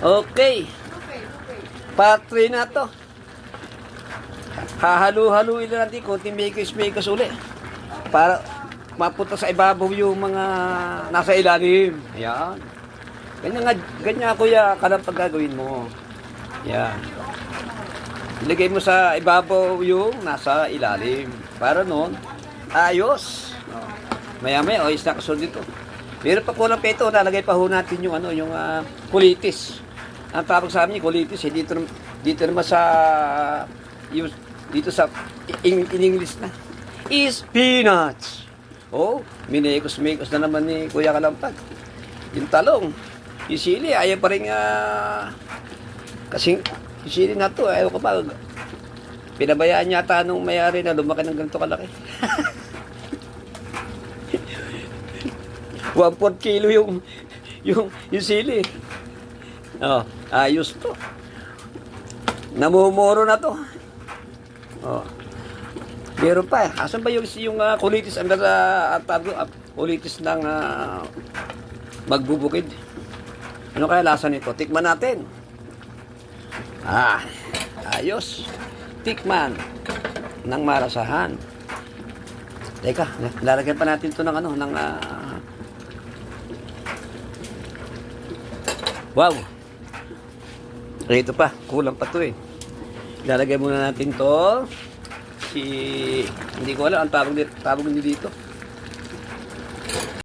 Okay. Part 3 na to. Hahalu-haluin na natin konting makers uli. Para mapunta sa ibabaw yung mga nasa ilalim. Ayan. Ganyan kuya, kanang paggagawin mo. Ayan. Ilagay mo sa ibabaw yung nasa ilalim. Para noon, ayos. Maya-maya, ayos na kasunod dito. Meron pa kulang pa ito, nalagay pa ho natin yung yung kulitis. Ang tawag sa amin, kulitis, dito naman sa dito sa in English na is peanuts. Oh, minekos-mekos na naman ni Kuya Kalampag. Yung talong, yung sili, ayaw pa rin kasing yung sili na to, ayaw ko pa. Pinabayaan yata nung may-ari na lumaki ng ganito kalaki. 1/4 kilo yung sili. Oh, ayos to. Namumuro na to. Oh. Meron pa. Asan ba yung kulitis kulitis ng magbubukid? Ano kaya lasa nito? Tikman natin. Ayos. Tikman ng marasahan. Teka, lalagyan pa natin to ng wow. Ito pa, kulang pa to eh. Lalagay muna natin to. Hindi ko alam ang tawag nito dito.